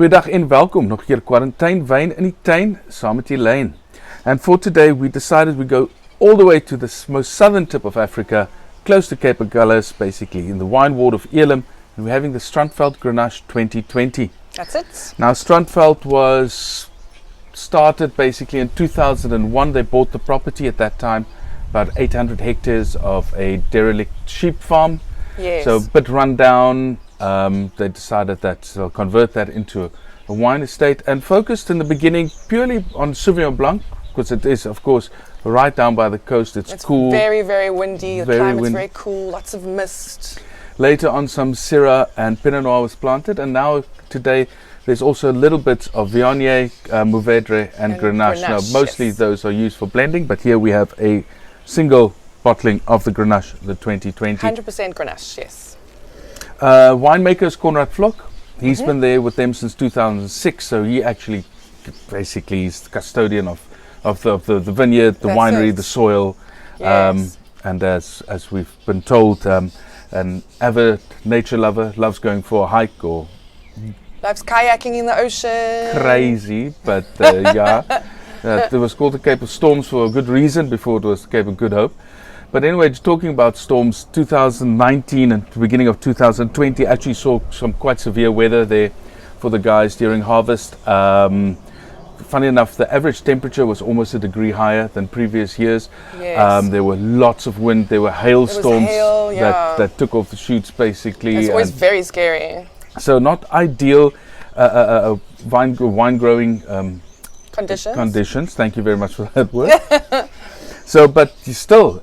Goeiedag en welkom nog hier Kwarantynwyn in die tuin saam met Elaine. And for today we decided we go all the way to the most southern tip of Africa, close to Cape Agulhas, basically in the wine ward of Elim, and we're having the Strandveld Grenache 2020. That's it. Now Strandveld was started basically in 2001. They bought the property at that time, about 800 hectares of a derelict sheep farm. Yes. So a bit run down. They decided that they'll convert that into a wine estate and focused in the beginning purely on Sauvignon Blanc, because it is, of course, right down by the coast. It's cool. Very, very windy. The Very climate's windy. very cool. Lots of mist. Later on, some Syrah and Pinot Noir was planted, and now today there's also a little bit of Viognier, Mourvedre, and Grenache. Now, mostly yes. those are used for blending, but here we have a single bottling of the Grenache, the 2020. 100% Grenache, yes. Winemaker is Konrad Vlok. He's been there with them since 2006, so he actually basically is the custodian of the vineyard, the That's winery, it. the soil. Yes. And as we've been told, an avid nature lover, loves going for a hike or Loves kayaking in the ocean. crazy, but yeah. It was called the Cape of Storms for a good reason before it was the Cape of Good Hope. But anyway, just talking about storms, 2019 and the beginning of 2020 actually saw some quite severe weather there for the guys during harvest. Funny enough, the average temperature was almost a degree higher than previous years. Yes. There were lots of wind. There were hailstorms hail, yeah. that took off the shoots basically. It's always very scary. So not ideal wine growing Conditions. Thank you very much for that word. So, but still,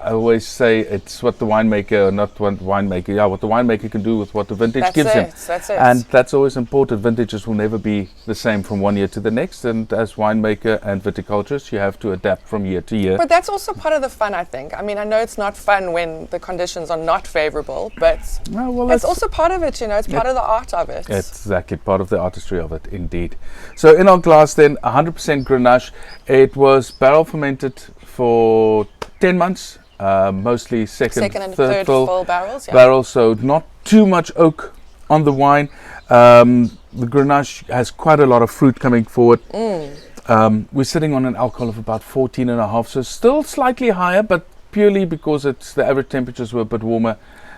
I always say it's what the winemaker, or not what winemaker, yeah, what the winemaker can do with what the vintage gives him. That's it. And that's always important. Vintages will never be the same from one year to the next. And as winemaker and viticulturist, you have to adapt from year to year. But that's also part of the fun, I think. I mean, I know it's not fun when the conditions are not favorable, but it's also part of it, you know, it's part of the art of it. It's exactly part of the artistry of it, indeed. So in our glass then, 100% Grenache. It was barrel fermented for 10 months, mostly second and third full barrels. Yeah. barrels, so not too much oak on the wine. The Grenache has quite a lot of fruit coming forward. We're sitting on an alcohol of about 14.5, so still slightly higher, but purely because it's the average temperatures were a bit warmer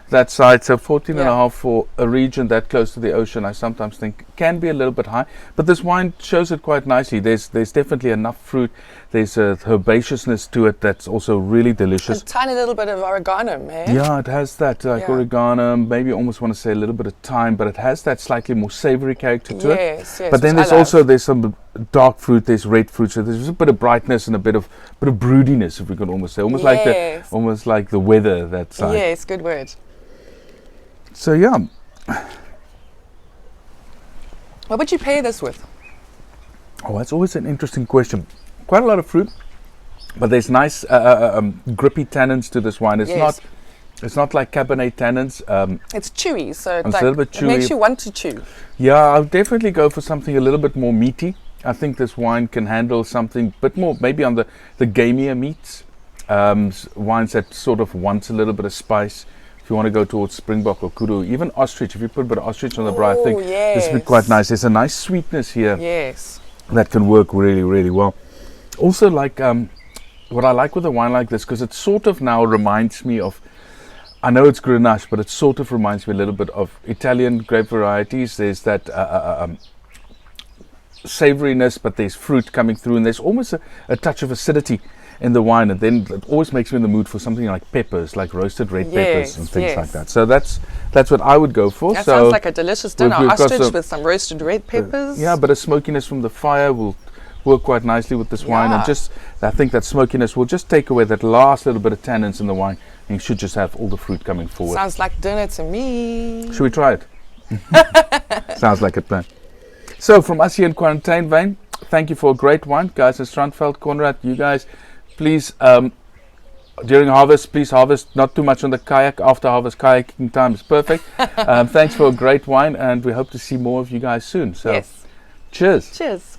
that side. So 14.5 for a region that close to the ocean, I sometimes think can be a little bit high, but this wine shows it quite nicely. There's definitely enough fruit. There's a herbaceousness to it that's also really delicious. A tiny little bit of oregano, man. Yeah, it has that oregano, maybe almost want to say a little bit of thyme, but it has that slightly more savory character to it. Yes. But then there's some dark fruit, there's red fruit, so there's a bit of brightness and a bit of broodiness, if we could almost say, almost like the weather that side. Yes, good word. So yeah. What would you pair this with? Oh, that's always an interesting question. Quite a lot of fruit, but there's nice grippy tannins to this wine. It's not like Cabernet tannins. It's chewy, so it's a little bit chewy. It makes you want to chew. Yeah, I'll definitely go for something a little bit more meaty. I think this wine can handle something a bit more, maybe on the gamier meats. Wines that sort of wants a little bit of spice. If you want to go towards Springbok or Kudu, even ostrich, if you put a bit of ostrich on the braai, I think this would be quite nice. There's a nice sweetness here that can work really, really well. Also, like what I like with a wine like this, because it sort of now reminds me of, I know it's Grenache, but it sort of reminds me a little bit of Italian grape varieties. There's that savoriness, but there's fruit coming through, and there's almost a touch of acidity in the wine, and then it always makes me in the mood for something like peppers, like roasted red peppers and things like that. So that's what I would go for. That so sounds like a delicious dinner. Ostrich with some roasted red peppers. Yeah, but a smokiness from the fire will work quite nicely with this wine, and just I think that smokiness will just take away that last little bit of tannins in the wine, and you should just have all the fruit coming forward. Sounds like dinner to me. Should we try it? Sounds like a plan. So from us here in Kwarantynwyn, thank you for a great wine, guys. In Strandveld, Konrad, you guys, please during harvest, please harvest not too much on the kayak. After harvest, kayaking time is perfect. Thanks for a great wine, and we hope to see more of you guys soon. So, cheers. Cheers.